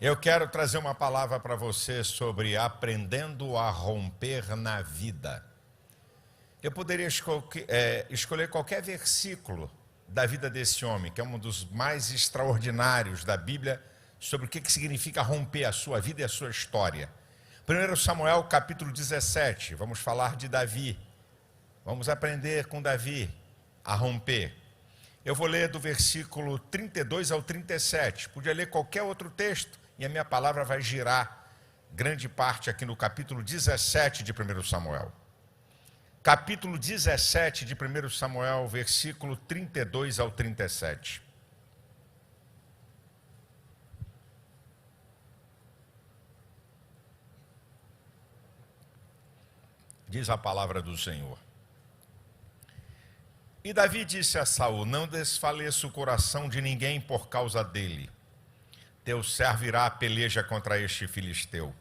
Eu quero trazer uma palavra para você sobre aprendendo a romper na vida. Eu poderia escolher qualquer versículo da vida desse homem, que é um dos mais extraordinários da Bíblia, sobre o que significa romper a sua vida e a sua história. 1 Samuel, capítulo 17, vamos falar de Davi. Vamos aprender com Davi a romper. Eu vou ler do versículo 32 ao 37. Podia ler qualquer outro texto e a minha palavra vai girar grande parte aqui no capítulo 17 de 1 Samuel. Capítulo 17 de 1 Samuel, versículo 32 ao 37. Diz a palavra do Senhor. E Davi disse a Saul: não desfaleça o coração de ninguém por causa dele. Teu servo irá à peleja contra este filisteu.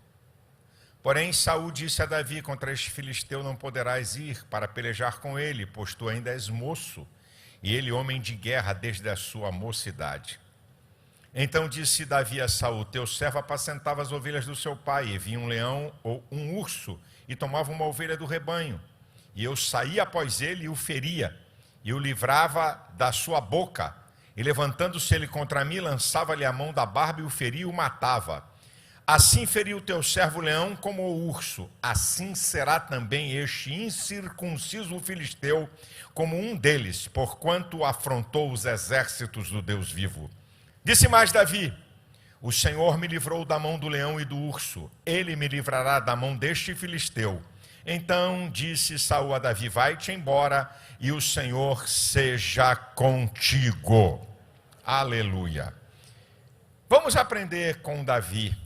Porém Saul disse a Davi: contra este filisteu não poderás ir para pelejar com ele, pois tu ainda és moço, e ele homem de guerra desde a sua mocidade. Então disse Davi a Saul: teu servo apacentava as ovelhas do seu pai, e vinha um leão ou um urso, e tomava uma ovelha do rebanho. E eu saía após ele e o feria, e o livrava da sua boca. E levantando-se ele contra mim, lançava-lhe a mão da barba e o feria e o matava. Assim feriu o teu servo leão como o urso, assim será também este incircunciso filisteu como um deles, porquanto afrontou os exércitos do Deus vivo. Disse mais Davi: o Senhor me livrou da mão do leão e do urso, ele me livrará da mão deste filisteu. Então disse Saul a Davi: vai-te embora e o Senhor seja contigo. Aleluia. Vamos aprender com Davi,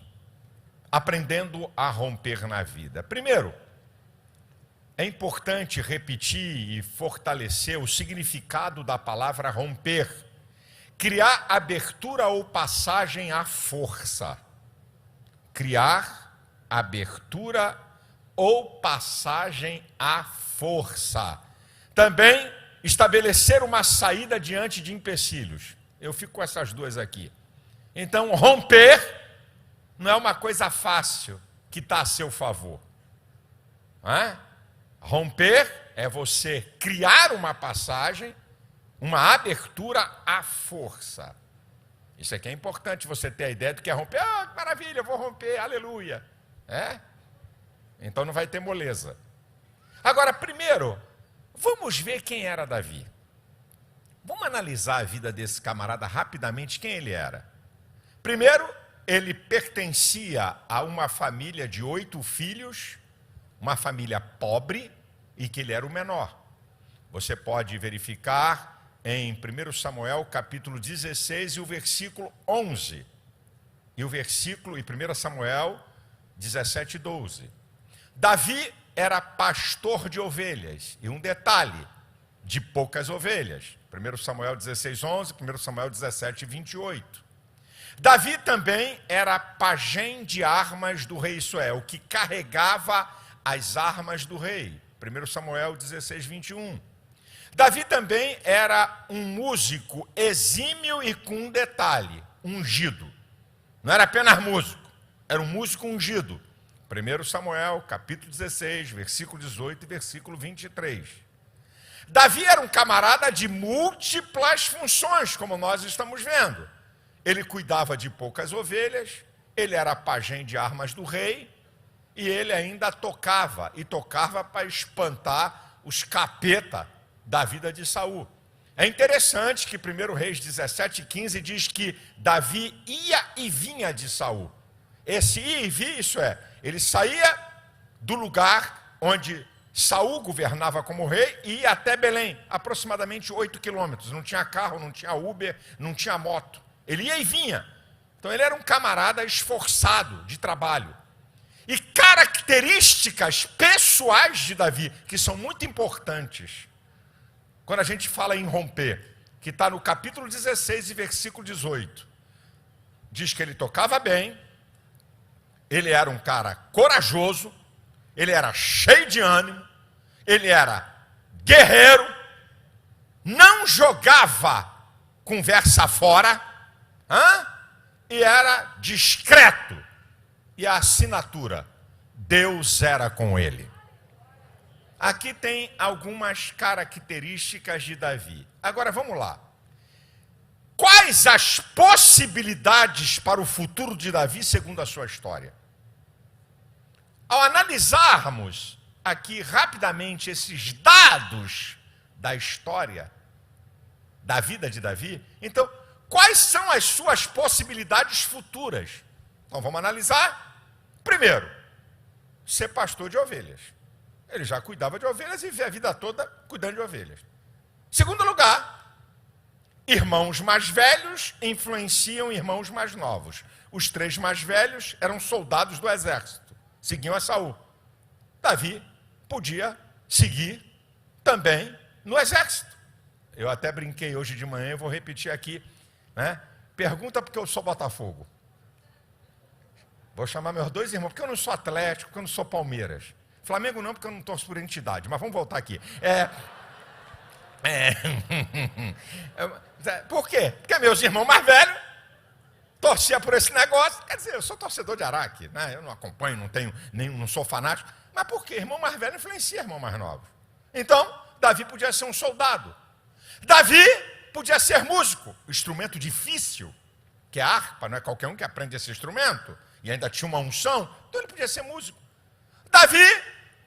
aprendendo a romper na vida. Primeiro, é importante repetir e fortalecer o significado da palavra romper. Criar abertura ou passagem à força. Criar abertura ou passagem à força. Também estabelecer uma saída diante de empecilhos. Eu fico com essas duas aqui. Então, romper não é uma coisa fácil que está a seu favor. Romper é você criar uma passagem, uma abertura à força. Isso aqui é importante, você ter a ideia do que é romper. Ah, que maravilha, eu vou romper, aleluia. Então não vai ter moleza. Agora, primeiro, vamos ver quem era Davi. Vamos analisar a vida desse camarada rapidamente, quem ele era. Primeiro, ele pertencia a uma família de 8 filhos, uma família pobre, e que ele era o menor. Você pode verificar em 1 Samuel, capítulo 16, e o versículo 11. E 1 Samuel 17, 12. Davi era pastor de ovelhas, e um detalhe, de poucas ovelhas. 1 Samuel 16, 11, 1 Samuel 17, 28. Davi também era pajem de armas do rei Israel, que carregava as armas do rei. 1 Samuel 16, 21. Davi também era um músico exímio e com um detalhe, ungido. Não era apenas músico, era um músico ungido. 1 Samuel, capítulo 16, versículo 18 e versículo 23. Davi era um camarada de múltiplas funções, como nós estamos vendo. Ele cuidava de poucas ovelhas, ele era pajem de armas do rei, e ele ainda tocava, e tocava para espantar os capeta da vida de Saul. É interessante que 1 Reis 17, 15 diz que Davi ia e vinha de Saul. Esse ia e vir, isso é, ele saía do lugar onde Saul governava como rei e ia até Belém, aproximadamente 8 quilômetros. Não tinha carro, não tinha Uber, não tinha moto. Ele ia e vinha. Então ele era um camarada esforçado de trabalho. E características pessoais de Davi, que são muito importantes, quando a gente fala em romper, que está no capítulo 16 e versículo 18. Diz que ele tocava bem, ele era um cara corajoso, ele era cheio de ânimo, ele era guerreiro, não jogava conversa fora, e era discreto. E a assinatura, Deus era com ele. Aqui tem algumas características de Davi. Agora vamos lá. Quais as possibilidades para o futuro de Davi segundo a sua história? Ao analisarmos aqui rapidamente esses dados da história, da vida de Davi, então, quais são as suas possibilidades futuras? Então vamos analisar. Primeiro, ser pastor de ovelhas. Ele já cuidava de ovelhas e vivia a vida toda cuidando de ovelhas. Segundo lugar, irmãos mais velhos influenciam irmãos mais novos. Os 3 mais velhos eram soldados do exército, seguiam a Saul. Davi podia seguir também no exército. Eu até brinquei hoje de manhã, eu vou repetir aqui, né? Pergunta porque eu sou Botafogo. Vou chamar meus 2 irmãos, porque eu não sou Atlético, porque eu não sou Palmeiras. Flamengo não, porque eu não torço por entidade, mas vamos voltar aqui. Por quê? Porque meus irmãos mais velhos torciam por esse negócio. Quer dizer, eu sou torcedor de Araque, né? Eu não acompanho, não sou fanático. Mas por quê? Irmão mais velho influencia irmão mais novo. Então, Davi podia ser um soldado. Davi podia ser músico, instrumento difícil, que é a harpa, não é qualquer um que aprende esse instrumento, e ainda tinha uma unção, então ele podia ser músico. Davi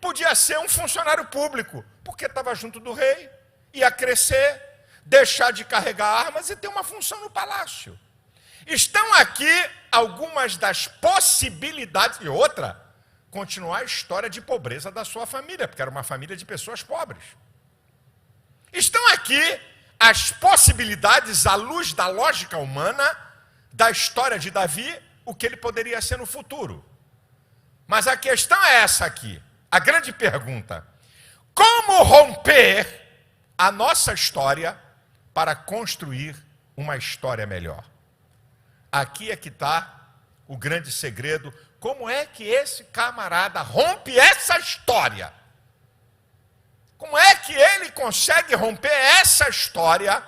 podia ser um funcionário público, porque estava junto do rei, ia crescer, deixar de carregar armas e ter uma função no palácio. Estão aqui algumas das possibilidades, e outra, continuar a história de pobreza da sua família, porque era uma família de pessoas pobres. Estão aqui as possibilidades, à luz da lógica humana, da história de Davi, o que ele poderia ser no futuro. Mas a questão é essa aqui, a grande pergunta: como romper a nossa história para construir uma história melhor? Aqui é que está o grande segredo. Como é que esse camarada rompe essa história? Como é que ele consegue romper essa história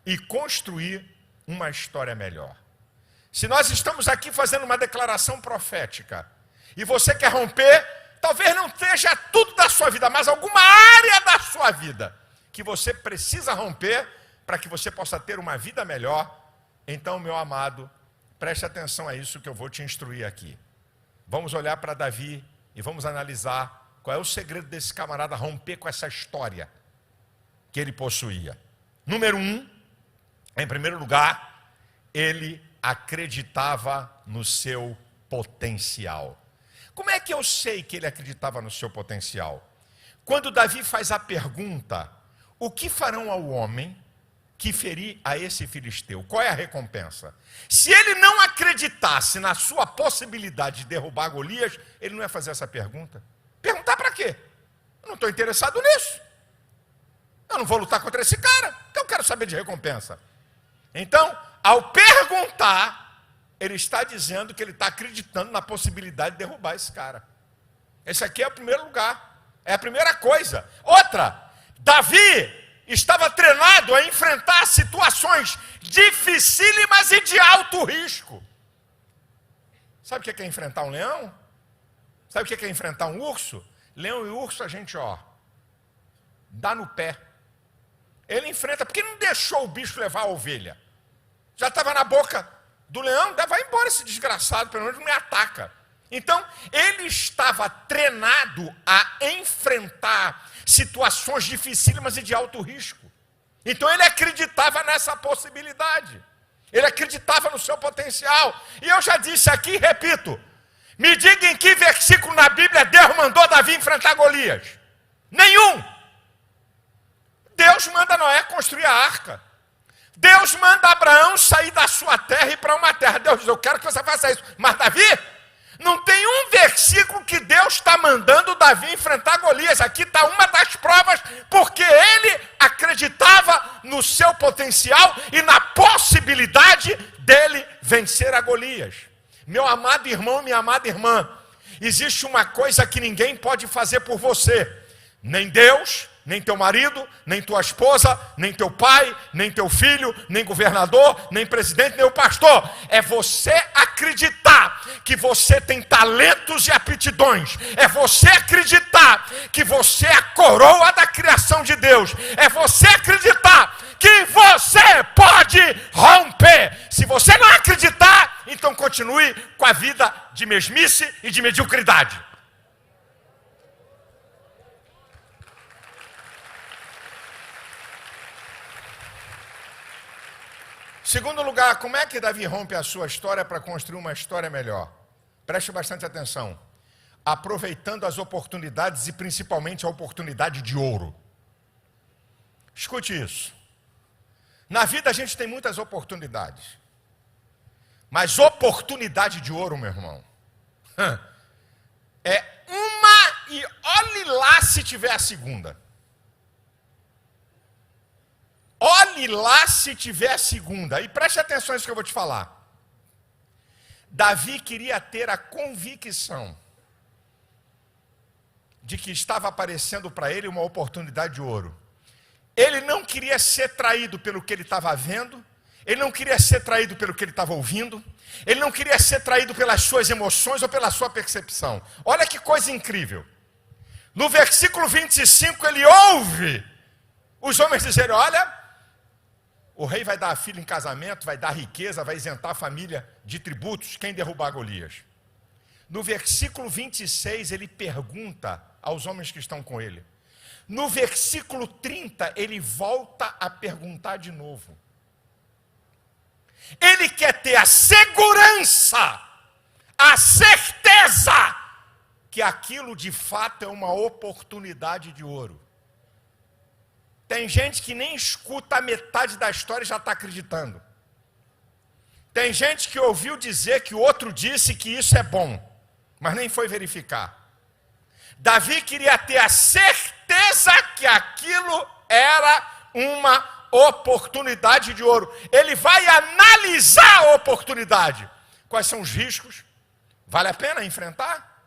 e construir uma história melhor? Se nós estamos aqui fazendo uma declaração profética, e você quer romper, talvez não seja tudo da sua vida, mas alguma área da sua vida que você precisa romper para que você possa ter uma vida melhor, então, meu amado, preste atenção a isso que eu vou te instruir aqui. Vamos olhar para Davi e vamos analisar qual é o segredo desse camarada romper com essa história que ele possuía. Número 1, em primeiro lugar, ele acreditava no seu potencial. Como é que eu sei que ele acreditava no seu potencial? Quando Davi faz a pergunta: o que farão ao homem que ferir a esse filisteu? Qual é a recompensa? Se ele não acreditasse na sua possibilidade de derrubar Golias, ele não ia fazer essa pergunta. Perguntar para quê? Eu não estou interessado nisso. Eu não vou lutar contra esse cara, então eu quero saber de recompensa. Então, ao perguntar, ele está dizendo que ele está acreditando na possibilidade de derrubar esse cara. Esse aqui é o primeiro lugar, é a primeira coisa. Outra, Davi estava treinado a enfrentar situações dificílimas e de alto risco. Sabe o que é enfrentar um leão? Sabe o que é enfrentar um urso? Leão e urso a gente, dá no pé. Ele enfrenta, porque não deixou o bicho levar a ovelha. Já estava na boca do leão, vai embora esse desgraçado, pelo menos não me ataca. Então, ele estava treinado a enfrentar situações dificílimas e de alto risco. Então, ele acreditava nessa possibilidade. Ele acreditava no seu potencial. E eu já disse aqui e repito: me diga em que versículo na Bíblia Deus mandou Davi enfrentar Golias. Nenhum. Deus manda Noé construir a arca. Deus manda Abraão sair da sua terra e ir para uma terra. Deus diz: eu quero que você faça isso. Mas Davi, não tem um versículo que Deus está mandando Davi enfrentar Golias. Aqui está uma das provas, porque ele acreditava no seu potencial e na possibilidade dele vencer a Golias. Meu amado irmão, minha amada irmã, existe uma coisa que ninguém pode fazer por você. Nem Deus, nem teu marido, nem tua esposa, nem teu pai, nem teu filho, nem governador, nem presidente, nem o pastor. É você acreditar que você tem talentos e aptidões. É você acreditar que você é a coroa da criação de Deus. É você acreditar que você pode romper. Se você não acreditar, então continue com a vida de mesmice e de mediocridade. Segundo lugar, como é que Davi rompe a sua história para construir uma história melhor? Preste bastante atenção. Aproveitando as oportunidades e principalmente a oportunidade de ouro. Escute isso. Na vida a gente tem muitas oportunidades. Mas oportunidade de ouro, meu irmão, é uma e olhe lá se tiver a segunda. Olhe lá se tiver a segunda. E preste atenção nisso que eu vou te falar. Davi queria ter a convicção de que estava aparecendo para ele uma oportunidade de ouro. Ele não queria ser traído pelo que ele estava vendo. Ele não queria ser traído pelo que ele estava ouvindo. Ele não queria ser traído pelas suas emoções ou pela sua percepção. Olha que coisa incrível. No versículo 25 ele ouve os homens dizerem: olha, o rei vai dar a filha em casamento, vai dar riqueza, vai isentar a família de tributos, quem derrubar Golias. No versículo 26, ele pergunta aos homens que estão com ele. No versículo 30, ele volta a perguntar de novo. Ele quer ter a segurança, a certeza, que aquilo de fato é uma oportunidade de ouro. Tem gente que nem escuta a metade da história e já está acreditando. Tem gente que ouviu dizer que o outro disse que isso é bom, mas nem foi verificar. Davi queria ter a certeza que aquilo era uma oportunidade de ouro. Ele vai analisar a oportunidade. Quais são os riscos? Vale a pena enfrentar?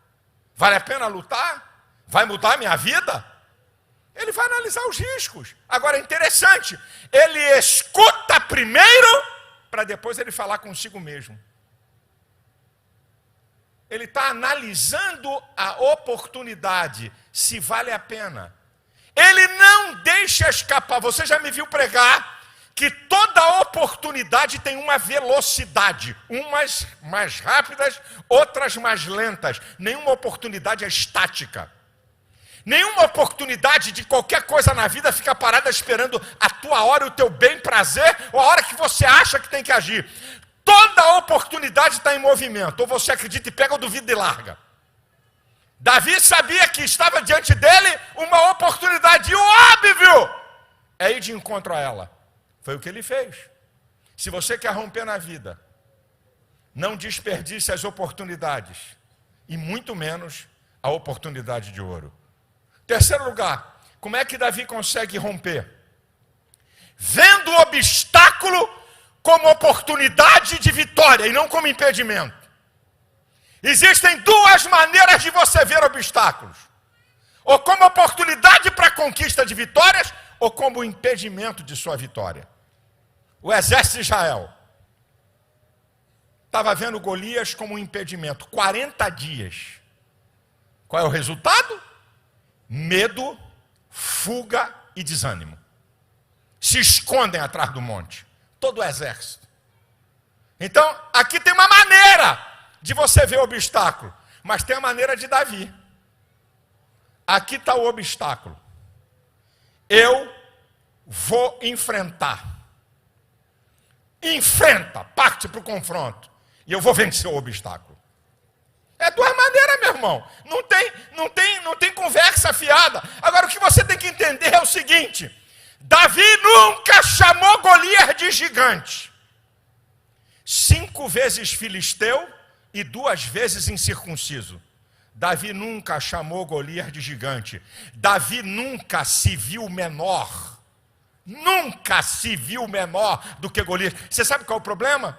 Vale a pena lutar? Vai mudar a minha vida? Ele vai analisar os riscos. Agora é interessante, ele escuta primeiro, para depois ele falar consigo mesmo. Ele está analisando a oportunidade, se vale a pena. Ele não deixa escapar. Você já me viu pregar que toda oportunidade tem uma velocidade. Umas mais rápidas, outras mais lentas. Nenhuma oportunidade é estática. Nenhuma oportunidade de qualquer coisa na vida fica parada esperando a tua hora, o teu bem prazer, ou a hora que você acha que tem que agir. Toda oportunidade está em movimento. Ou você acredita e pega, ou duvida e larga. Davi sabia que estava diante dele uma oportunidade, e o óbvio é ir de encontro a ela. Foi o que ele fez. Se você quer romper na vida, não desperdice as oportunidades, e muito menos a oportunidade de ouro. Terceiro lugar, como é que Davi consegue romper? Vendo o obstáculo como oportunidade de vitória e não como impedimento. Existem duas maneiras de você ver obstáculos. Ou como oportunidade para a conquista de vitórias, ou como impedimento de sua vitória. O exército de Israel estava vendo Golias como um impedimento. 40 dias. Qual é o resultado? Medo, fuga e desânimo. Se escondem atrás do monte. Todo o exército. Então, aqui tem uma maneira de você ver o obstáculo, mas tem a maneira de Davi. Aqui está o obstáculo. Eu vou enfrentar. Enfrenta, parte para o confronto. E eu vou vencer o obstáculo. É duas maneiras, meu irmão. Não tem conversa fiada. Agora, o que você tem que entender é o seguinte: Davi nunca chamou Golias de gigante. 5 vezes filisteu e 2 vezes incircunciso. Davi nunca chamou Golias de gigante. Davi nunca se viu menor. Nunca se viu menor do que Golias. Você sabe qual é o problema?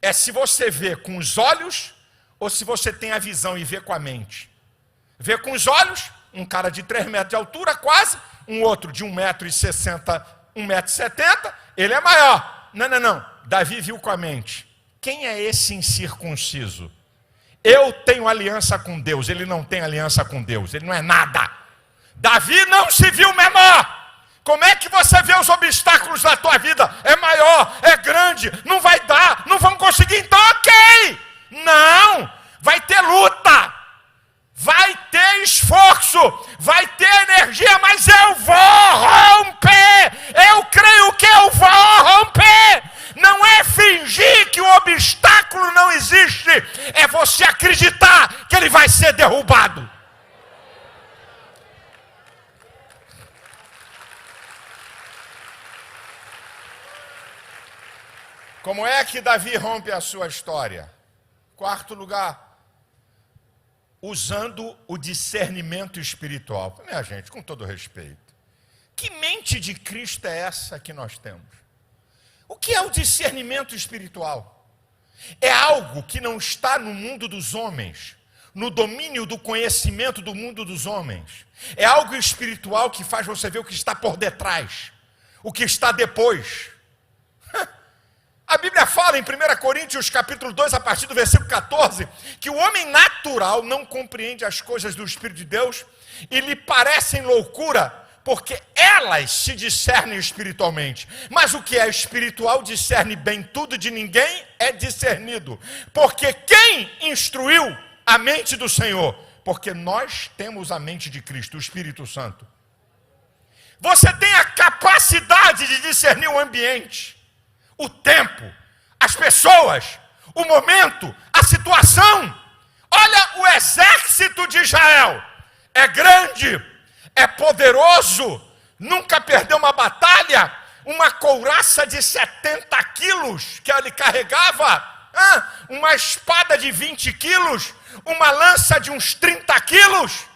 É se você vê com os olhos ou se você tem a visão e vê com a mente. Vê com os olhos, um cara de 3 metros de altura quase, um outro de 1,60 m, 1,70 m, ele é maior. Não. Davi viu com a mente. Quem é esse incircunciso? Eu tenho aliança com Deus, ele não tem aliança com Deus, ele não é nada. Davi não se viu menor. Como é que você vê os obstáculos da tua vida? É maior, é grande, não vai dar, não vamos conseguir, então ok. Não, vai ter luta, vai ter esforço, vai ter energia, mas eu vou romper. Eu creio que eu vou romper. Não é fingir que o obstáculo não existe, é você acreditar que ele vai ser derrubado. Como é que Davi rompe a sua história? Quarto lugar, usando o discernimento espiritual. Minha gente, com todo respeito, que mente de Cristo é essa que nós temos? O que é o discernimento espiritual? É algo que não está no mundo dos homens, no domínio do conhecimento do mundo dos homens. É algo espiritual que faz você ver o que está por detrás, o que está depois. A Bíblia fala em 1 Coríntios capítulo 2, a partir do versículo 14, que o homem natural não compreende as coisas do Espírito de Deus e lhe parecem loucura, porque elas se discernem espiritualmente. Mas o que é espiritual discerne bem tudo, de ninguém é discernido. Porque quem instruiu a mente do Senhor? Porque nós temos a mente de Cristo, o Espírito Santo. Você tem a capacidade de discernir o ambiente, o tempo, as pessoas, o momento, a situação. Olha o exército de Israel. É grande, é poderoso, nunca perdeu uma batalha. Uma couraça de 70 quilos que ele carregava, uma espada de 20 quilos, uma lança de uns 30 quilos.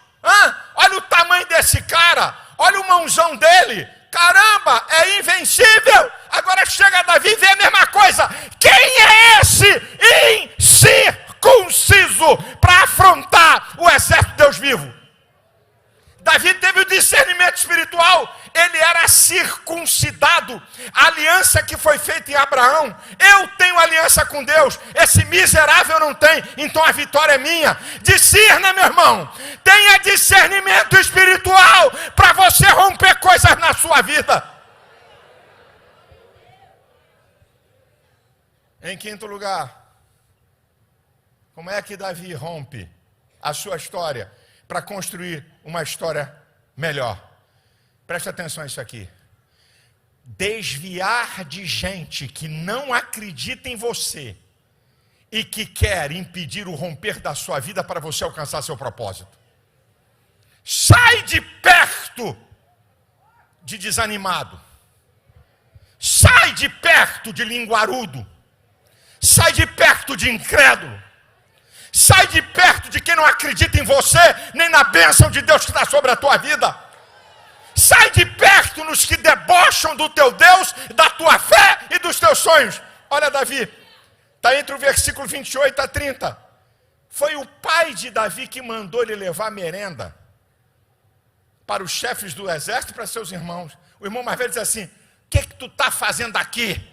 Olha o tamanho desse cara, olha o mãozão dele. Caramba, é invencível. Agora chega Davi e vê a mesma coisa. Quem é esse incircunciso para afrontar o exército de Deus vivo? Davi teve o discernimento espiritual. Ele era circuncidado. A aliança que foi feita em Abraão. Eu tenho aliança com Deus. Esse miserável não tem. Então a vitória é minha. Discerna, meu irmão. Tenha discernimento espiritual para você romper coisas na sua vida. Em quinto lugar, como é que Davi rompe a sua história para construir uma história melhor? Preste atenção a isso aqui. Desviar de gente que não acredita em você e que quer impedir o romper da sua vida para você alcançar seu propósito. Sai de perto de desanimado. Sai de perto de linguarudo. Sai de perto de incrédulo. Sai de perto de quem não acredita em você, nem na bênção de Deus que está sobre a tua vida. Sai de perto nos que debocham do teu Deus, da tua fé e dos teus sonhos. Olha Davi, está entre o versículo 28 a 30. Foi o pai de Davi que mandou ele levar merenda para os chefes do exército e para seus irmãos. O irmão mais velho diz assim: o que tu está fazendo aqui?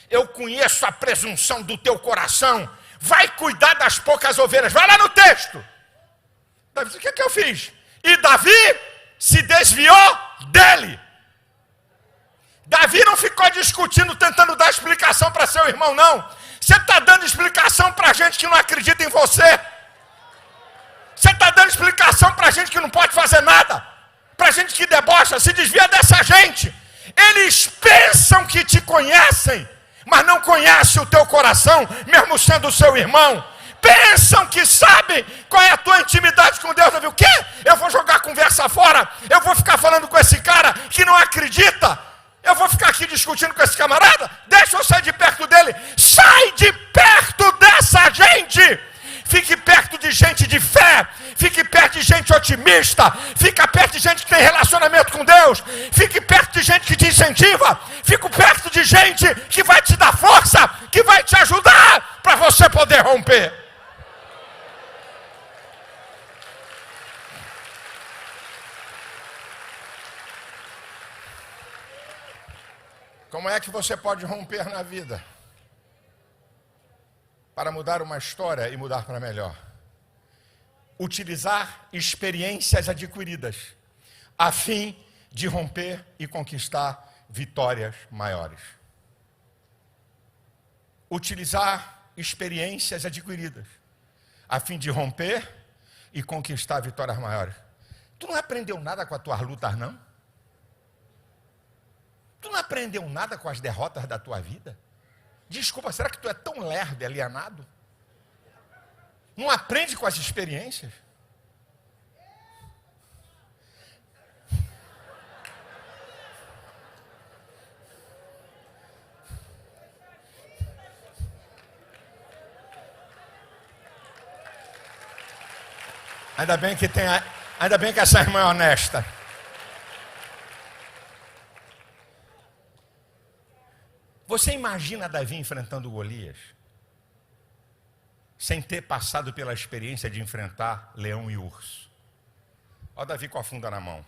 Eu conheço a presunção do teu coração. Vai cuidar das poucas ovelhas. Vai lá no texto. Davi disse: o que eu fiz? E Davi se desviou dele. Davi não ficou discutindo, tentando dar explicação para seu irmão, não. Você está dando explicação para gente que não acredita em você. Você está dando explicação para gente que não pode fazer nada. Para gente que debocha, se desvia dessa gente. Eles pensam que te conhecem, mas não conhecem o teu coração, mesmo sendo seu irmão. Pensam que sabem qual é a tua intimidade com Deus. O quê? Eu vou jogar a conversa fora? Eu vou ficar falando com esse cara que não acredita? Eu vou ficar aqui discutindo com esse camarada? Deixa eu sair de perto dele. Sai de perto dessa gente. Fique perto de gente de fé. Fique perto de gente otimista. Fica perto de gente que tem relacionamento com Deus. Fique perto de gente que te incentiva. Fique perto de gente que vai te dar força, que vai te ajudar para você poder romper. Como é que você pode romper na vida? Para mudar uma história e mudar para melhor. Utilizar experiências adquiridas, a fim de romper e conquistar vitórias maiores. Utilizar experiências adquiridas, a fim de romper e conquistar vitórias maiores. Tu não aprendeu nada com as tuas lutas, não? Tu não aprendeu nada com as derrotas da tua vida? Desculpa, será que tu é tão lerdo e alienado? Não aprende com as experiências? Ainda bem que essa irmã é honesta. Você imagina Davi enfrentando Golias, sem ter passado pela experiência de enfrentar leão e urso? Olha Davi com a funda na mão.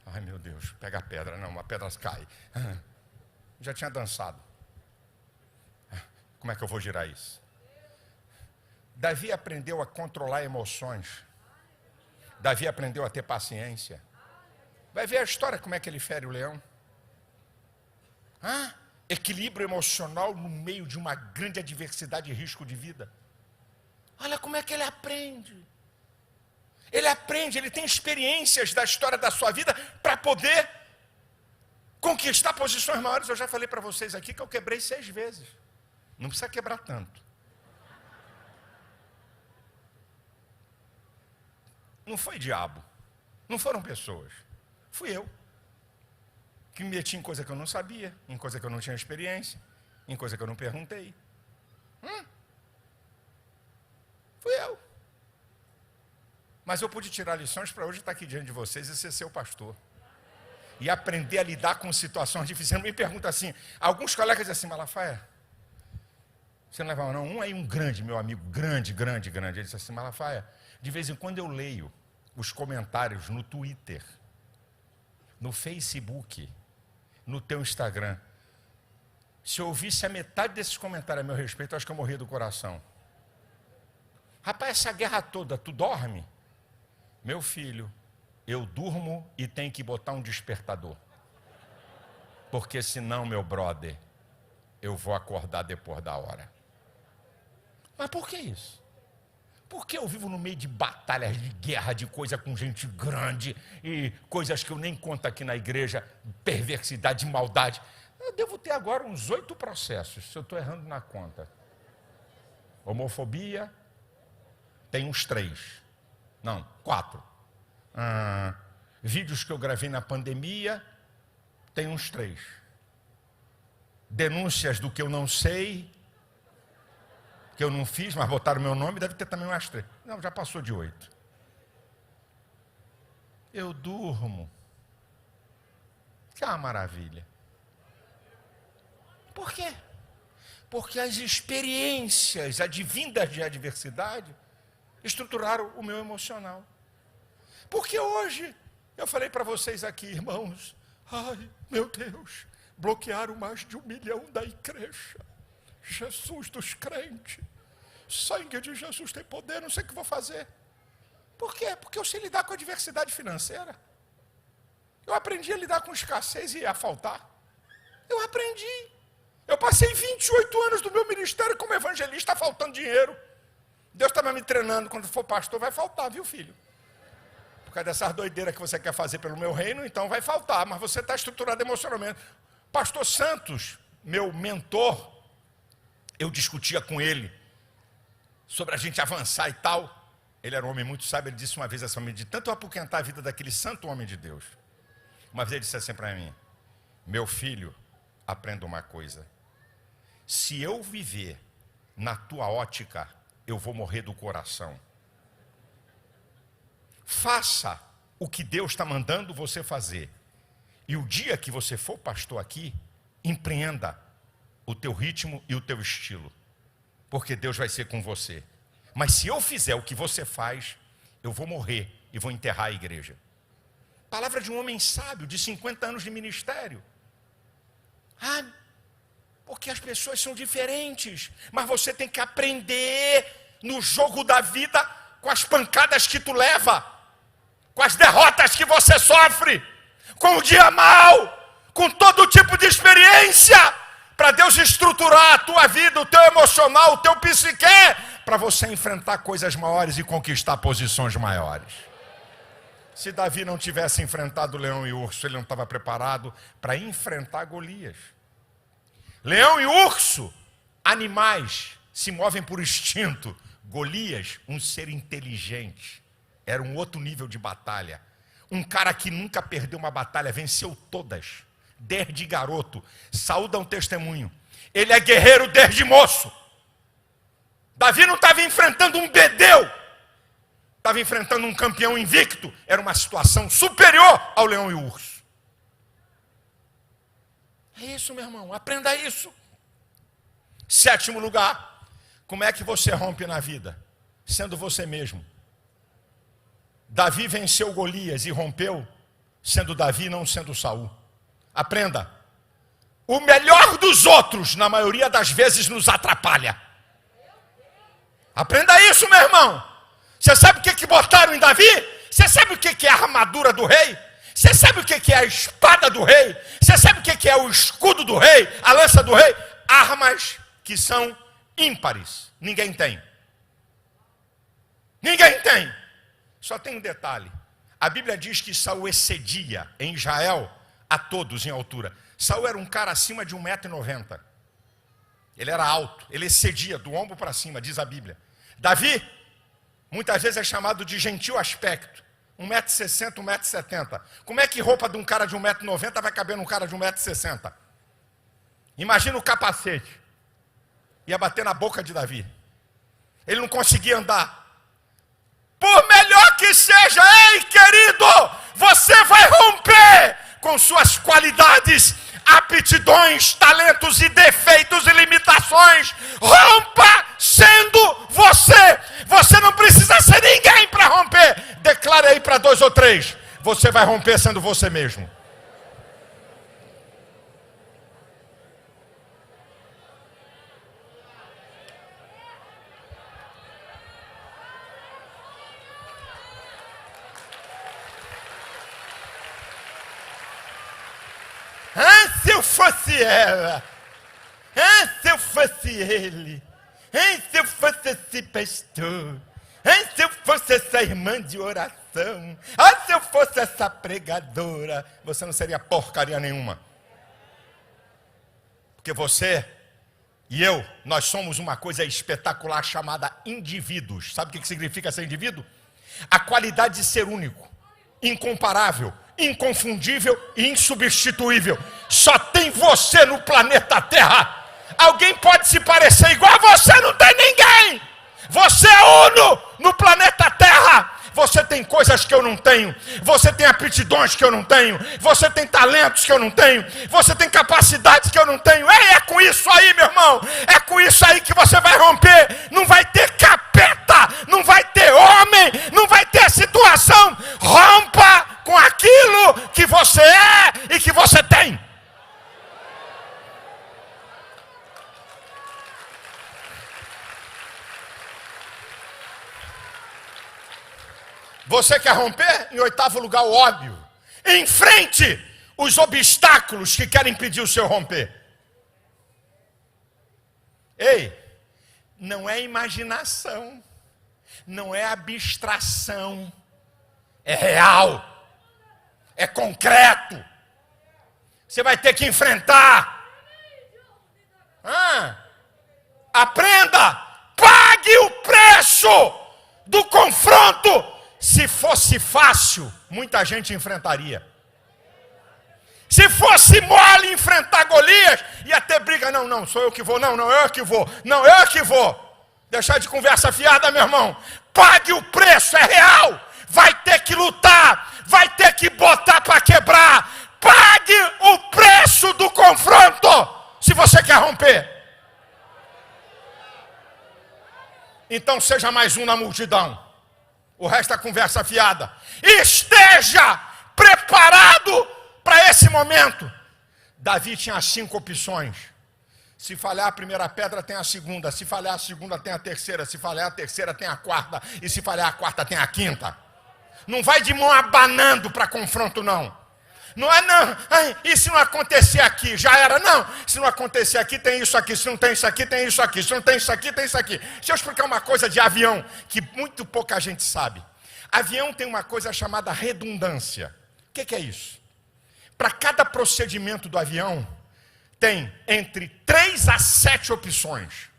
Ai meu Deus, pega a pedra. Não, a pedra cai. Já tinha dançado. Como é que eu vou girar isso? Davi aprendeu a controlar emoções. Davi aprendeu a ter paciência. Vai ver a história como é que ele fere o leão. Equilíbrio emocional no meio de uma grande adversidade e risco de vida. Olha como é que ele aprende. Ele aprende, ele tem experiências da história da sua vida para poder conquistar posições maiores. Eu já falei para vocês aqui que eu quebrei 6 vezes. Não precisa quebrar tanto. Não foi diabo, não foram pessoas, fui eu. Que me meti em coisa que eu não sabia, em coisa que eu não tinha experiência, em coisa que eu não perguntei. Fui eu. Mas eu pude tirar lições para hoje estar aqui diante de vocês e ser seu pastor. E aprender a lidar com situações difíceis. Me pergunta assim, alguns colegas dizem assim, Malafaia, você não leva não? Um aí, um grande, meu amigo, grande. Ele disse assim, Malafaia, de vez em quando eu leio os comentários no Twitter, no Facebook, no teu Instagram. Se eu ouvisse a metade desses comentários a meu respeito, eu acho que eu morria do coração. Rapaz, essa guerra toda, tu dorme? Meu filho, eu durmo e tenho que botar um despertador. Porque senão, meu brother, eu vou acordar depois da hora. Mas por que isso? Porque eu vivo no meio de batalhas, de guerra, de coisa com gente grande e coisas que eu nem conto aqui na igreja, perversidade, maldade. Eu devo ter agora uns 8 processos, se eu estou errando na conta. Homofobia, tem uns 3. Não, 4. Vídeos que eu gravei na pandemia, tem uns 3. Denúncias do que eu não sei, que eu não fiz, mas botaram meu nome, deve ter também umas 3. Não, já passou de 8. Eu durmo. Que é uma maravilha. Por quê? Porque as experiências advindas de adversidade estruturaram o meu emocional. Porque hoje, eu falei para vocês aqui, irmãos, ai, meu Deus, bloquearam mais de 1 milhão da igreja. Jesus dos crentes, sangue de Jesus tem poder, não sei o que vou fazer. Por quê? Porque eu sei lidar com a adversidade financeira. Eu aprendi a lidar com escassez e a faltar. Eu aprendi. Eu passei 28 anos do meu ministério como evangelista faltando dinheiro. Deus estava me treinando, quando for pastor vai faltar, viu filho? Por causa dessas doideiras que você quer fazer pelo meu reino, então vai faltar, mas você está estruturado emocionalmente. Pastor Santos, meu mentor, eu discutia com ele sobre a gente avançar e tal. Ele era um homem muito sábio, ele disse uma vez assim, de tanto apoquentar a vida daquele santo homem de Deus. Uma vez ele disse assim para mim, meu filho, aprenda uma coisa. Se eu viver na tua ótica, eu vou morrer do coração. Faça o que Deus está mandando você fazer. E o dia que você for pastor aqui, empreenda o teu ritmo e o teu estilo. Porque Deus vai ser com você. Mas se eu fizer o que você faz, eu vou morrer e vou enterrar a igreja. Palavra de um homem sábio, de 50 anos de ministério. Ah, porque as pessoas são diferentes. Mas você tem que aprender no jogo da vida com as pancadas que tu leva, com as derrotas que você sofre, com o dia mau, com todo tipo de experiência, para Deus estruturar a tua vida, o teu emocional, o teu psique, para você enfrentar coisas maiores e conquistar posições maiores. Se Davi não tivesse enfrentado leão e urso, ele não estava preparado para enfrentar Golias. Leão e urso, animais, se movem por instinto. Golias, um ser inteligente, era um outro nível de batalha. Um cara que nunca perdeu uma batalha, venceu todas, desde garoto. Saul dá um testemunho. Ele é guerreiro desde moço. Davi não estava enfrentando um bedeu, estava enfrentando um campeão invicto. Era uma situação superior ao leão e o urso. É isso, meu irmão, aprenda isso. 7º lugar, como é que você rompe na vida? Sendo você mesmo. Davi venceu Golias e rompeu sendo Davi, não sendo Saul. Aprenda. O melhor dos outros, na maioria das vezes, nos atrapalha. Aprenda isso, meu irmão. Você sabe o que botaram em Davi? Você sabe o que é a armadura do rei? Você sabe o que é a espada do rei? Você sabe o que é o escudo do rei? A lança do rei? Armas que são ímpares. Ninguém tem. Ninguém tem. Só tem um detalhe. A Bíblia diz que Saul excedia em Israel a todos em altura. Saul era um cara acima de 1,90 m. Ele era alto, ele excedia do ombro para cima, diz a Bíblia. Davi, muitas vezes é chamado de gentil aspecto. 1,60 m, 1,70 m. Como é que roupa de um cara de 1,90 m vai caber num cara de 1,60 m? Imagina o capacete. Ia bater na boca de Davi. Ele não conseguia andar. Por melhor que seja, ei querido, você vai romper com suas qualidades, aptidões, talentos e defeitos e limitações. Rompa sendo você. Você não precisa ser ninguém para romper. Declare aí para 2 ou 3. Você vai romper sendo você mesmo. Se eu fosse ela, se eu fosse ele, se eu fosse esse pastor, se eu fosse essa irmã de oração, se eu fosse essa pregadora, você não seria porcaria nenhuma. Porque você e eu, nós somos uma coisa espetacular chamada indivíduos. Sabe o que significa ser indivíduo? A qualidade de ser único, incomparável, inconfundível e insubstituível. Só tem você no planeta Terra. Alguém pode se parecer igual a você, não tem ninguém. Você é uno no planeta Terra. Você tem coisas que eu não tenho. Você tem aptidões que eu não tenho. Você tem talentos que eu não tenho. Você tem capacidades que eu não tenho. Ei, é com isso aí, meu irmão. É com isso aí que você vai romper. Não vai ter capeta. Não vai ter homem. Não vai ter situação. Rompa com aquilo que você é e que você tem. Você quer romper? Em 8º lugar, o óbvio. Enfrente os obstáculos que querem impedir o seu romper. Ei, não é imaginação, não é abstração, é real, é concreto. Você vai ter que enfrentar. Aprenda, pague o preço do confronto. Se fosse fácil, muita gente enfrentaria. Se fosse mole enfrentar Golias, ia ter briga. Não, sou eu que vou. Não, eu que vou. Não, eu que vou. Deixar de conversa fiada, meu irmão. Pague o preço, é real. Vai ter que lutar. Vai ter que botar para quebrar. Pague o preço do confronto. Se você quer romper. Então seja mais um na multidão. O resto é conversa fiada. Esteja preparado para esse momento. Davi tinha 5 opções. Se falhar a primeira pedra, tem a segunda. Se falhar a segunda, tem a terceira. Se falhar a terceira, tem a quarta. E se falhar a quarta, tem a quinta. Não vai de mão abanando para confronto, não. Não é não. Ai, e se não acontecer aqui? Já era, não. Se não acontecer aqui, tem isso aqui. Se não tem isso aqui, tem isso aqui. Se não tem isso aqui, tem isso aqui. Deixa eu explicar uma coisa de avião, que muito pouca gente sabe. Avião tem uma coisa chamada redundância. O que é isso? Para cada procedimento do avião, tem entre 3 a 7 opções.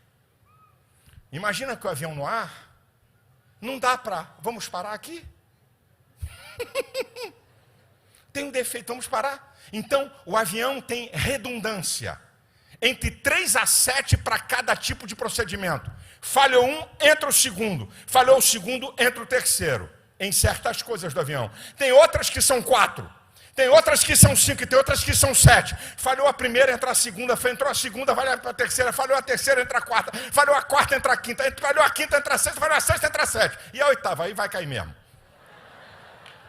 Imagina que o avião no ar, não dá para, vamos parar aqui? Tem um defeito, vamos parar? Então, o avião tem redundância. Entre 3 a 7 para cada tipo de procedimento. Falhou um, entra o segundo. Falhou o segundo, entra o terceiro. Em certas coisas do avião. Tem outras que são 4. Tem outras que são 5 e tem outras que são 7. Falhou a primeira, entra a segunda. Entrou a segunda, vai para a terceira. Falhou a terceira, entra a quarta. Falhou a quarta, entra a quinta. Falhou a quinta, entra a sexta. Falhou a sexta, entra a 7. E a oitava, aí vai cair mesmo.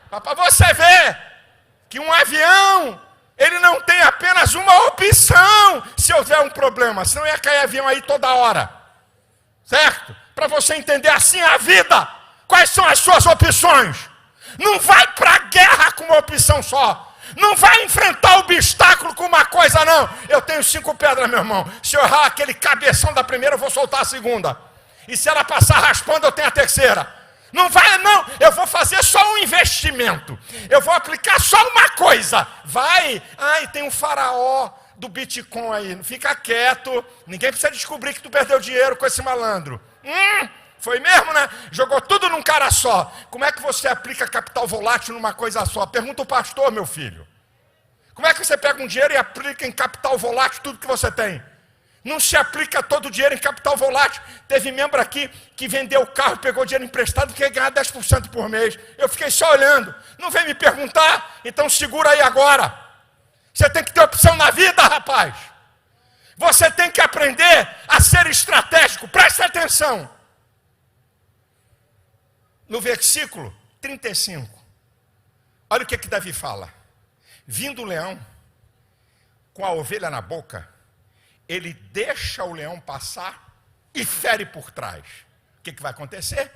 Para você ver que um avião, ele não tem apenas uma opção se houver um problema. Senão ia cair avião aí toda hora. Certo? Para você entender assim a vida. Quais são as suas opções? Não vai para a guerra com uma opção só. Não vai enfrentar o obstáculo com uma coisa, não. Eu tenho 5 pedras, meu irmão. Se eu errar aquele cabeção da primeira, eu vou soltar a segunda. E se ela passar raspando, eu tenho a terceira. Não vai, não. Eu vou fazer só um investimento. Eu vou aplicar só uma coisa. Vai. Ai, tem um faraó do Bitcoin aí. Fica quieto. Ninguém precisa descobrir que tu perdeu dinheiro com esse malandro. Foi mesmo, né? Jogou tudo num cara só. Como é que você aplica capital volátil numa coisa só? Pergunta o pastor, meu filho. Como é que você pega um dinheiro e aplica em capital volátil tudo que você tem? Não se aplica todo o dinheiro em capital volátil. Teve membro aqui que vendeu o carro, pegou dinheiro emprestado porque ia ganhar 10% por mês. Eu fiquei só olhando. Não vem me perguntar? Então segura aí agora. Você tem que ter opção na vida, rapaz. Você tem que aprender a ser estratégico. Preste atenção. No versículo 35, olha o que Davi fala. Vindo o leão, com a ovelha na boca, ele deixa o leão passar e fere por trás. O que vai acontecer?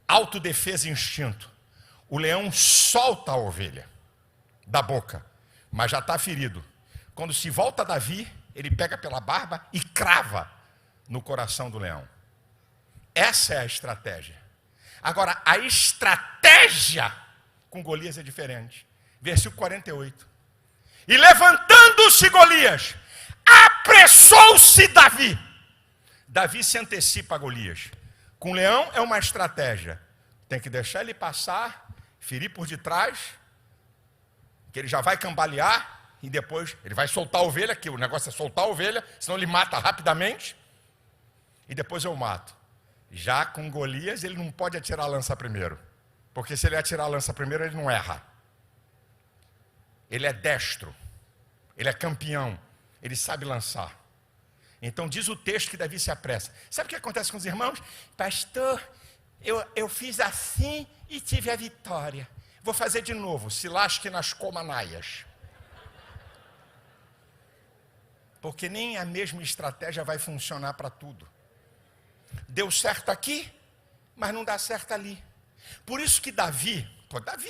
Autodefesa e instinto. O leão solta a ovelha da boca, mas já está ferido. Quando se volta Davi, ele pega pela barba e crava no coração do leão. Essa é a estratégia. Agora, a estratégia com Golias é diferente. Versículo 48. E levantando-se Golias, apressou-se Davi. Davi se antecipa a Golias. Com o leão é uma estratégia. Tem que deixar ele passar, ferir por detrás, que ele já vai cambalear, e depois ele vai soltar a ovelha, que o negócio é soltar a ovelha, senão ele mata rapidamente, e depois eu mato. Já com Golias, ele não pode atirar a lança primeiro. Porque se ele atirar a lança primeiro, ele não erra. Ele é destro. Ele é campeão. Ele sabe lançar. Então diz o texto que Davi se apressa. Sabe o que acontece com os irmãos? Pastor, eu fiz assim e tive a vitória. Vou fazer de novo. Se lasque nas comanaias. Porque nem a mesma estratégia vai funcionar para tudo. Deu certo aqui, mas não dá certo ali. Por isso que Davi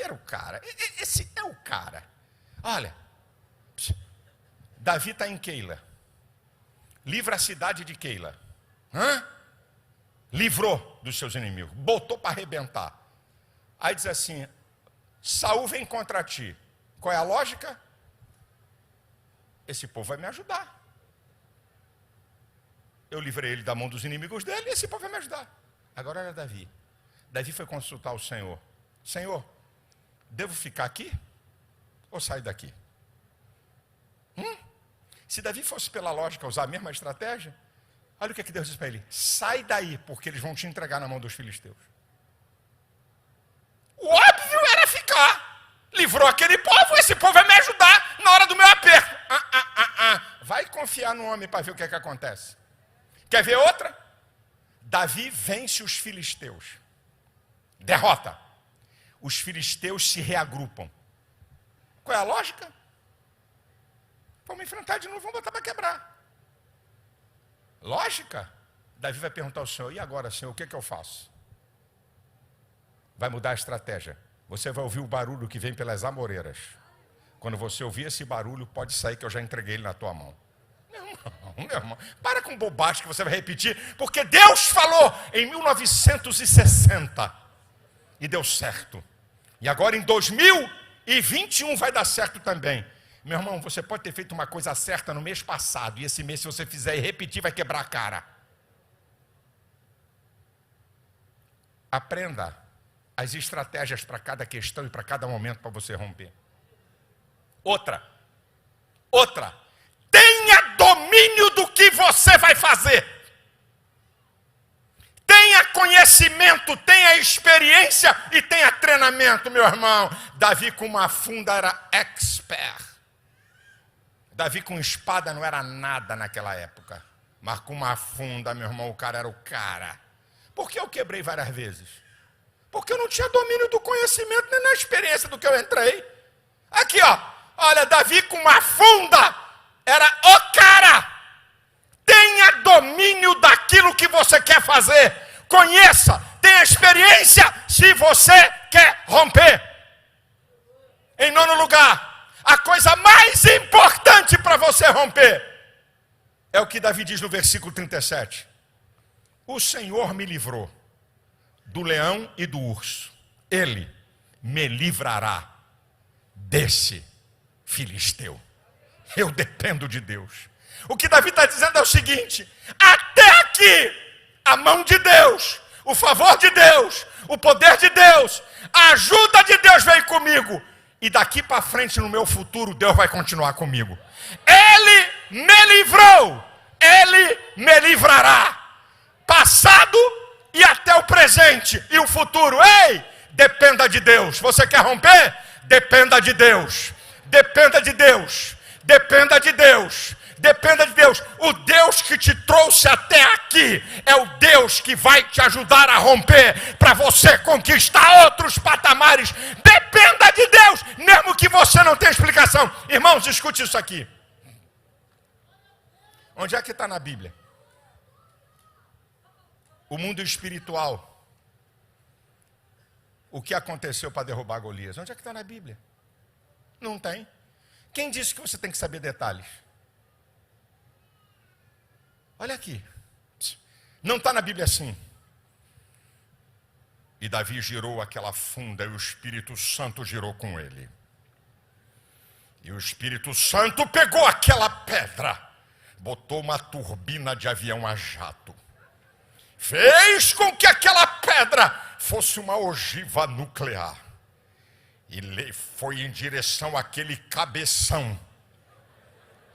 era o cara. Esse é o cara. Olha, Davi está em Keila. Livra a cidade de Keila. Livrou dos seus inimigos. Botou para arrebentar. Aí diz assim, Saul vem contra ti. Qual é a lógica? Esse povo vai me ajudar. Eu livrei ele da mão dos inimigos dele e esse povo vai me ajudar. Agora era Davi. Davi foi consultar o Senhor. Senhor, devo ficar aqui ou sair daqui? Se Davi fosse pela lógica usar a mesma estratégia, olha o que Deus diz para ele. Sai daí, porque eles vão te entregar na mão dos filisteus. O óbvio era ficar. Livrou aquele povo, esse povo vai me ajudar na hora do meu aperto. Vai confiar no homem para ver o que acontece. Quer ver outra? Davi vence os filisteus. Derrota. Os filisteus se reagrupam. Qual é a lógica? Vamos enfrentar de novo, vamos botar para quebrar. Lógica. Davi vai perguntar ao Senhor, e agora, Senhor, o que é que eu faço? Vai mudar a estratégia. Você vai ouvir o barulho que vem pelas amoreiras. Quando você ouvir esse barulho, pode sair que eu já entreguei ele na tua mão. Meu irmão, para com bobagem que você vai repetir, porque Deus falou em 1960 e deu certo. E agora em 2021 vai dar certo também. Meu irmão, você pode ter feito uma coisa certa no mês passado, e esse mês, se você fizer e repetir, vai quebrar a cara. Aprenda as estratégias para cada questão e para cada momento para você romper. Outra. Tenha domínio do que você vai fazer. Tenha conhecimento, tenha experiência e tenha treinamento, meu irmão. Davi com uma funda era expert. Davi com espada não era nada naquela época. Mas com uma funda, meu irmão, o cara era o cara. Por que eu quebrei várias vezes? Porque eu não tinha domínio do conhecimento nem na experiência do que eu entrei. Aqui, ó. Olha, Davi com uma funda era o cara. Tenha domínio daquilo que você quer fazer. Conheça, tenha experiência se você quer romper. Em nono lugar, a coisa mais importante para você romper é o que Davi diz no versículo 37. O Senhor me livrou do leão e do urso. Ele me livrará desse filisteu. Eu dependo de Deus. O que Davi está dizendo é o seguinte: até aqui, a mão de Deus, o favor de Deus, o poder de Deus, a ajuda de Deus veio comigo. E daqui para frente, no meu futuro, Deus vai continuar comigo. Ele me livrou, Ele me livrará. Passado e até o presente e o futuro. Ei, dependa de Deus. Você quer romper? Dependa de Deus. Dependa de Deus. Dependa de Deus. Dependa de Deus. O Deus que te trouxe até aqui é o Deus que vai te ajudar a romper, para você conquistar outros patamares. Dependa de Deus, mesmo que você não tenha explicação. Irmãos, escute isso aqui. Onde é que está na Bíblia? O mundo espiritual. O que aconteceu para derrubar Golias? Onde é que está na Bíblia? Não tem. Quem disse que você tem que saber detalhes? Olha aqui. Não está na Bíblia assim. E Davi girou aquela funda e o Espírito Santo girou com ele. E o Espírito Santo pegou aquela pedra, botou uma turbina de avião a jato. Fez com que aquela pedra fosse uma ogiva nuclear. E foi em direção àquele cabeção.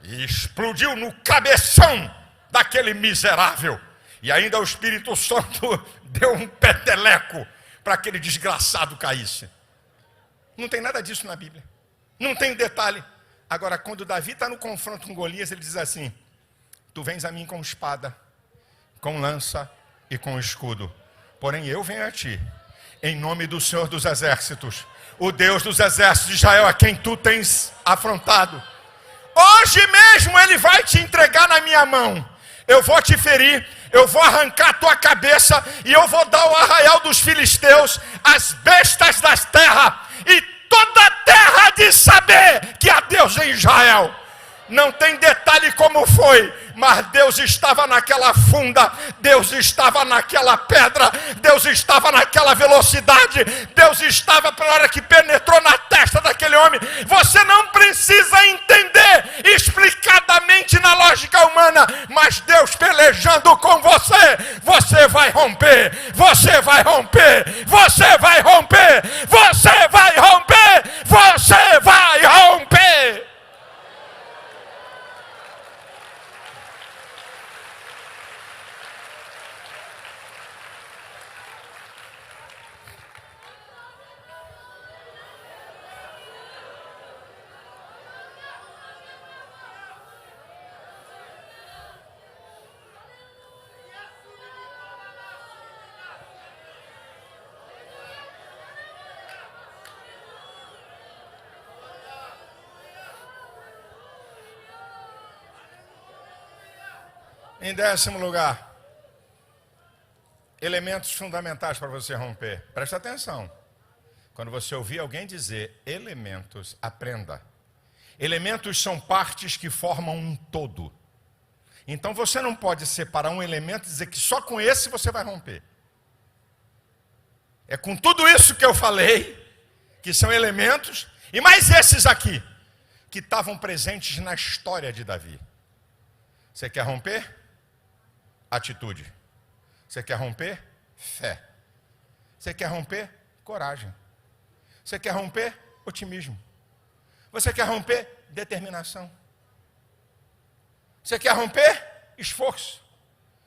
E explodiu no cabeção daquele miserável. E ainda o Espírito Santo deu um peteleco para aquele desgraçado caísse. Não tem nada disso na Bíblia. Não tem detalhe. Agora, quando Davi está no confronto com Golias, ele diz assim: tu vens a mim com espada, com lança e com escudo. Porém eu venho a ti, em nome do Senhor dos Exércitos, o Deus dos Exércitos de Israel, a quem tu tens afrontado. Hoje mesmo ele vai te entregar na minha mão. Eu vou te ferir, eu vou arrancar a tua cabeça e eu vou dar ao arraial dos filisteus, as bestas das terras e toda a terra de saber que há Deus em Israel. Não tem detalhe como foi, mas Deus estava naquela funda, Deus estava naquela pedra, Deus estava naquela velocidade, Deus estava pela hora que penetrou na testa daquele homem. Você não precisa entender explicadamente na lógica humana, mas Deus pelejando com você, você vai romper, você vai romper, você vai romper, você vai romper, você vai romper. Em 10º lugar, elementos fundamentais para você romper. Presta atenção. Quando você ouvir alguém dizer elementos, aprenda. Elementos são partes que formam um todo. Então você não pode separar um elemento e dizer que só com esse você vai romper. É com tudo isso que eu falei, que são elementos, e mais esses aqui, que estavam presentes na história de Davi. Você quer romper? Atitude. Você quer romper? Fé. Você quer romper? Coragem. Você quer romper? Otimismo. Você quer romper? Determinação. Você quer romper? Esforço.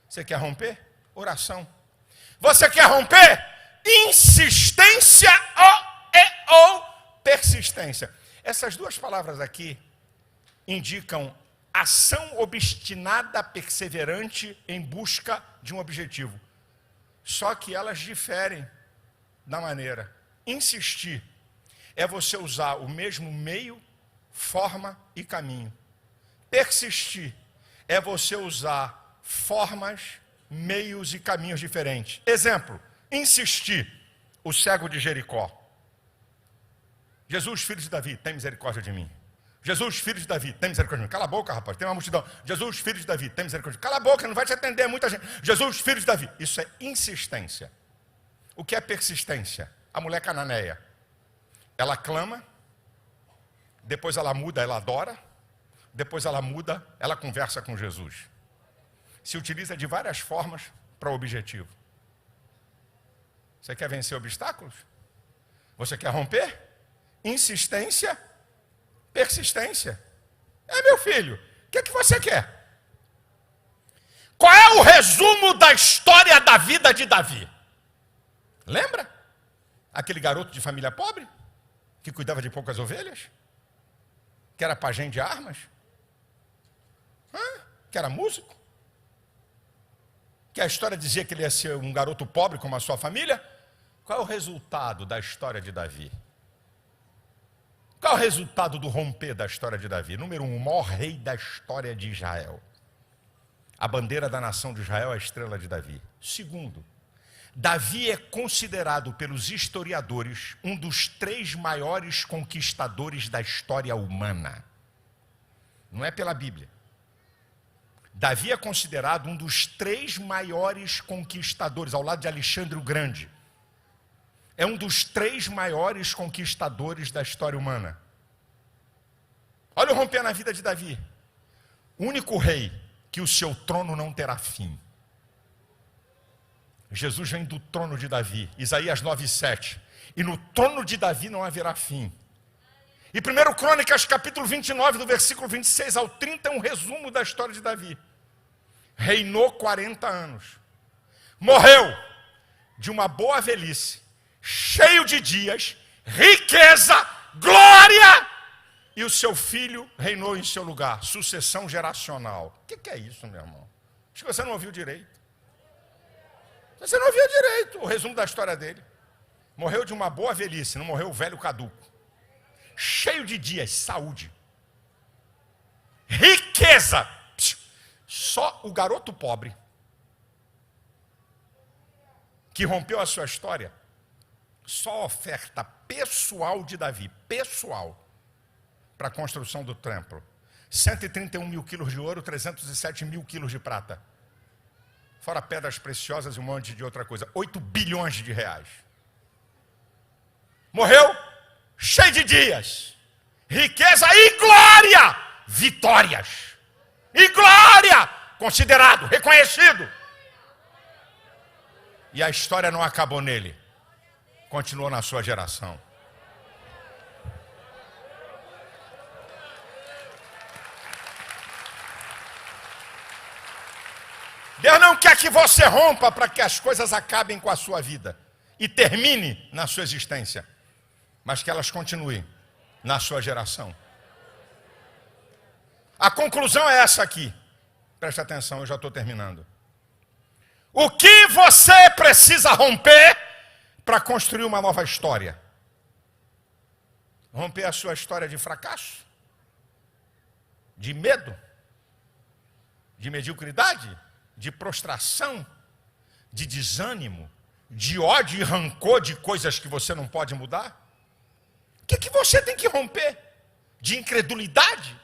Você quer romper? Oração. Você quer romper? Insistência ou persistência. Essas duas palavras aqui indicam ação obstinada, perseverante em busca de um objetivo. Só que elas diferem da maneira. Insistir é você usar o mesmo meio, forma e caminho. Persistir é você usar formas, meios e caminhos diferentes. Exemplo, insistir, o cego de Jericó. Jesus, filho de Davi, tem misericórdia de mim. Jesus, filho de Davi, tem misericórdia de mim. Cala a boca, rapaz, tem uma multidão. Jesus, filho de Davi, tem misericórdia de mim. Cala a boca, não vai te atender muita gente. Jesus, filho de Davi. Isso é insistência. O que é persistência? A mulher cananeia. Ela clama, depois ela muda, ela adora, depois ela muda, ela conversa com Jesus. Se utiliza de várias formas para o objetivo. Você quer vencer obstáculos? Você quer romper? Insistência, persistência. Meu filho, o que você quer? Qual é o resumo da história da vida de Davi? Lembra? Aquele garoto de família pobre, que cuidava de poucas ovelhas, que era pajem de armas, que era músico, que a história dizia que ele ia ser um garoto pobre como a sua família. Qual é o resultado da história de Davi? Qual é o resultado do romper da história de Davi? Número 1, o maior rei da história de Israel. A bandeira da nação de Israel é a estrela de Davi. Segundo, Davi é considerado pelos historiadores um dos 3 maiores conquistadores da história humana. Não é pela Bíblia. Davi é considerado um dos 3 maiores conquistadores, ao lado de Alexandre o Grande. É um dos 3 maiores conquistadores da história humana. Olha o romper na vida de Davi. O único rei que o seu trono não terá fim. Jesus vem do trono de Davi, Isaías 9:7. E no trono de Davi não haverá fim. E 1 Crônicas, capítulo 29, do versículo 26 ao 30, é um resumo da história de Davi. Reinou 40 anos. Morreu de uma boa velhice, cheio de dias, riqueza, glória. E o seu filho reinou em seu lugar. Sucessão geracional. O que é isso, meu irmão? Acho que você não ouviu direito. Você não ouviu direito o resumo da história dele. Morreu de uma boa velhice, não morreu velho caduco. Cheio de dias, saúde. Riqueza. Só o garoto pobre que rompeu a sua história, só a oferta pessoal de Davi, pessoal, para a construção do templo. 131 mil quilos de ouro, 307 mil quilos de prata. Fora pedras preciosas e um monte de outra coisa. 8 bilhões de reais. Morreu cheio de dias, riqueza e glória, vitórias. E glória, considerado, reconhecido. E a história não acabou nele. Continuou na sua geração. Deus não quer que você rompa para que as coisas acabem com a sua vida e termine na sua existência, mas que elas continuem na sua geração. A conclusão é essa aqui. Preste atenção, eu já estou terminando. O que você precisa romper para construir uma nova história? Romper a sua história de fracasso, de medo, de mediocridade, de prostração, de desânimo, de ódio e rancor de coisas que você não pode mudar? O que você tem que romper? De incredulidade?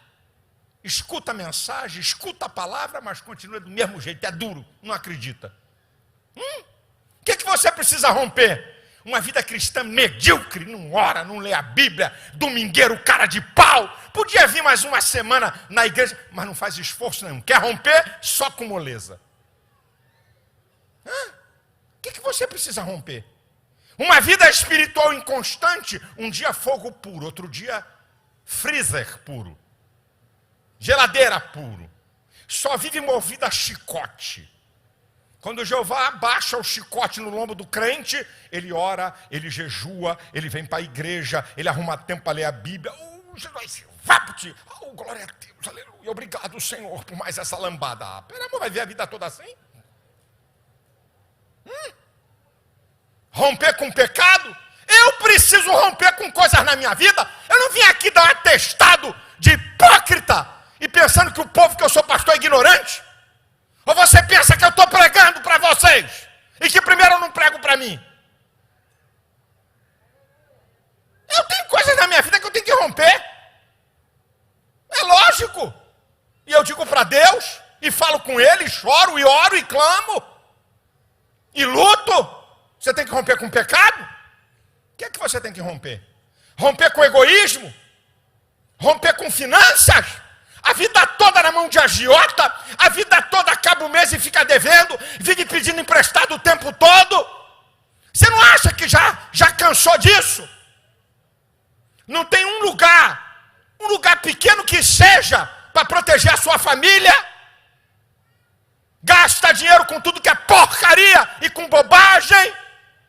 Escuta a mensagem, escuta a palavra, mas continua do mesmo jeito, é duro, não acredita. O que você precisa romper? Uma vida cristã medíocre, não ora, não lê a Bíblia, domingueiro, cara de pau. Podia vir mais uma semana na igreja, mas não faz esforço nenhum. Quer romper? Só com moleza. O que você precisa romper? Uma vida espiritual inconstante, um dia fogo puro, outro dia freezer puro, geladeira puro. Só vive movida a chicote. Quando Jeová abaixa o chicote no lombo do crente, ele ora, ele jejua, ele vem para a igreja, ele arruma tempo para ler a Bíblia. Glória a Deus, aleluia, obrigado, Senhor, por mais essa lambada. Pera, amor, vai ver a vida toda assim? Romper com pecado? Eu preciso romper com coisas na minha vida. Eu não vim aqui dar um atestado de hipócrita e pensando que o povo que eu sou pastor é ignorante. Ou você pensa que eu estou pregando para vocês e que primeiro eu não prego para mim? Eu tenho coisas na minha vida que eu tenho que romper. É lógico. E eu digo para Deus, e falo com Ele, e choro, e oro, e clamo, e luto. Você tem que romper com o pecado? O que é que você tem que romper? Romper com egoísmo? Romper com finanças? A vida toda na mão de agiota? A vida toda acaba o mês e fica devendo? Vive pedindo emprestado o tempo todo? Você não acha que já cansou disso? Não tem um lugar pequeno que seja para proteger a sua família? Gasta dinheiro com tudo que é porcaria e com bobagem?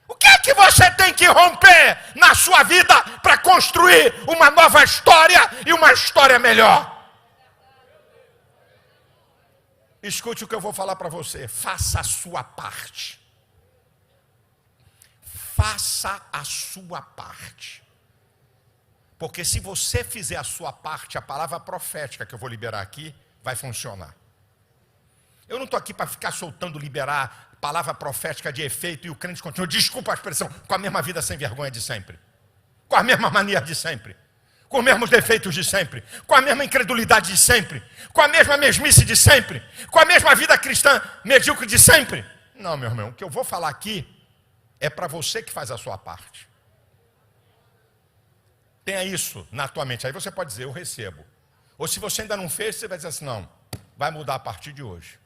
O que é que você tem que romper na sua vida para construir uma nova história e uma história melhor? Escute o que eu vou falar para você. Faça a sua parte. Faça a sua parte. Porque se você fizer a sua parte, a palavra profética que eu vou liberar aqui vai funcionar. Eu não estou aqui para ficar soltando, liberar palavra profética de efeito e o crente continua, desculpa a expressão, com a mesma vida sem vergonha de sempre. Com a mesma mania de sempre. Com os mesmos defeitos de sempre. Com a mesma incredulidade de sempre. Com a mesma mesmice de sempre. Com a mesma vida cristã medíocre de sempre. Não, meu irmão, o que eu vou falar aqui é para você que faz a sua parte. Tenha isso na tua mente. Aí você pode dizer, eu recebo. Ou se você ainda não fez, você vai dizer assim, não, vai mudar a partir de hoje.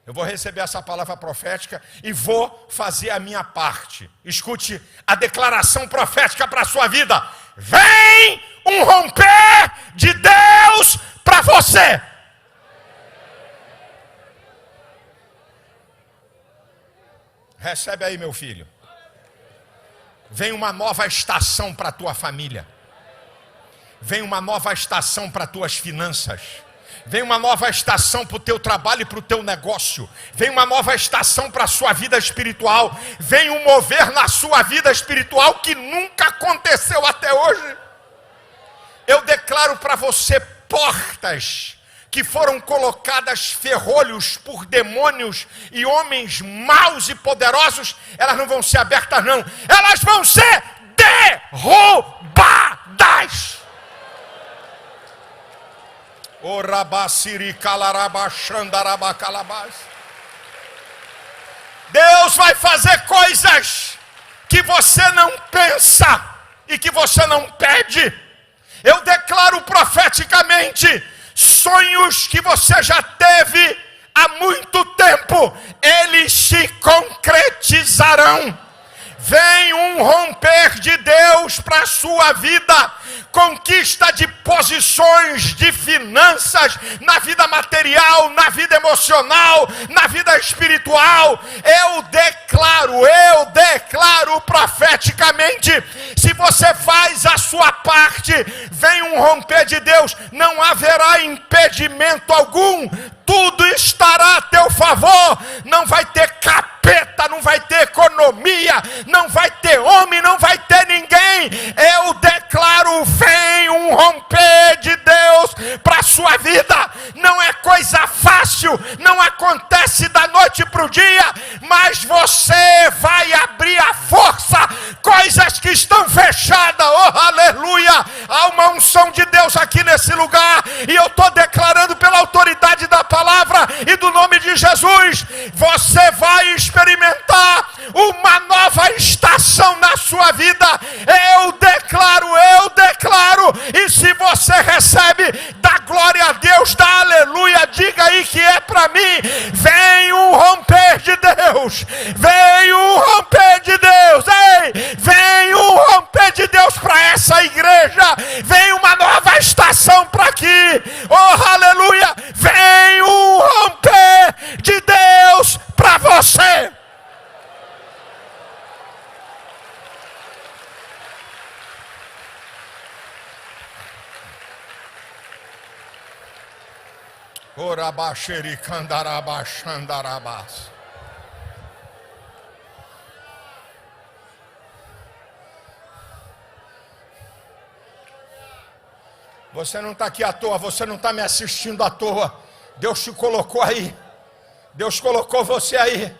Eu vou receber essa palavra profética e vou fazer a minha parte. Escute a declaração profética para a sua vida. Vem um romper de Deus para você. Recebe aí, meu filho. Vem uma nova estação para a tua família. Vem uma nova estação para as tuas finanças. Vem uma nova estação para o teu trabalho e para o teu negócio. Vem uma nova estação para a sua vida espiritual. Vem um mover na sua vida espiritual que nunca aconteceu até hoje. Eu declaro para você portas que foram colocadas ferrolhos por demônios e homens maus e poderosos. Elas não vão ser abertas não. Elas vão ser derrubadas. Deus vai fazer coisas que você não pensa e que você não pede. Eu declaro profeticamente, sonhos que você já teve há muito tempo, eles se concretizarão. Vem um romper de Deus para a sua vida, conquista de posições, de finanças, na vida material, na vida emocional, na vida espiritual. Eu declaro profeticamente, se você faz a sua parte, vem um romper de Deus, não haverá impedimento algum, tudo estará a teu favor, não vai ter capeta, não vai ter economia, não vai ter homem, não vai ter ninguém. Eu declaro, vem um romper de Deus para a sua vida. Não é coisa fácil, mas você vai abrir a força, coisas que estão fechadas, oh aleluia, há uma unção de Deus aqui nesse lugar, e eu estou declarando pela autoridade da palavra e do nome de Jesus, você vai experimentar uma nova estação na sua vida, eu declaro, e se você recebe, dá glória a Deus, dá aleluia, diga aí que é para mim, vem um romper de Deus, vem um romper de Deus, ei, vem um romper de Deus para essa igreja, vem uma nova estação para aqui, oh aleluia, vem um romper de Deus para você. Você não está aqui à toa, você não está me assistindo à toa. Deus te colocou aí. Deus colocou você aí.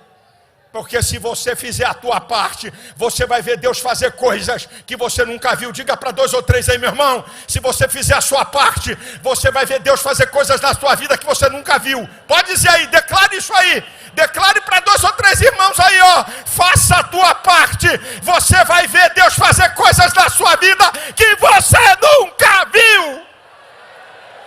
Porque se você fizer a tua parte, você vai ver Deus fazer coisas que você nunca viu. Diga para 2 ou 3 aí, meu irmão. Se você fizer a sua parte, você vai ver Deus fazer coisas na sua vida que você nunca viu. Pode dizer aí, declare isso aí. Declare para 2 ou 3 irmãos aí, ó. Faça a tua parte. Você vai ver Deus fazer coisas na sua vida que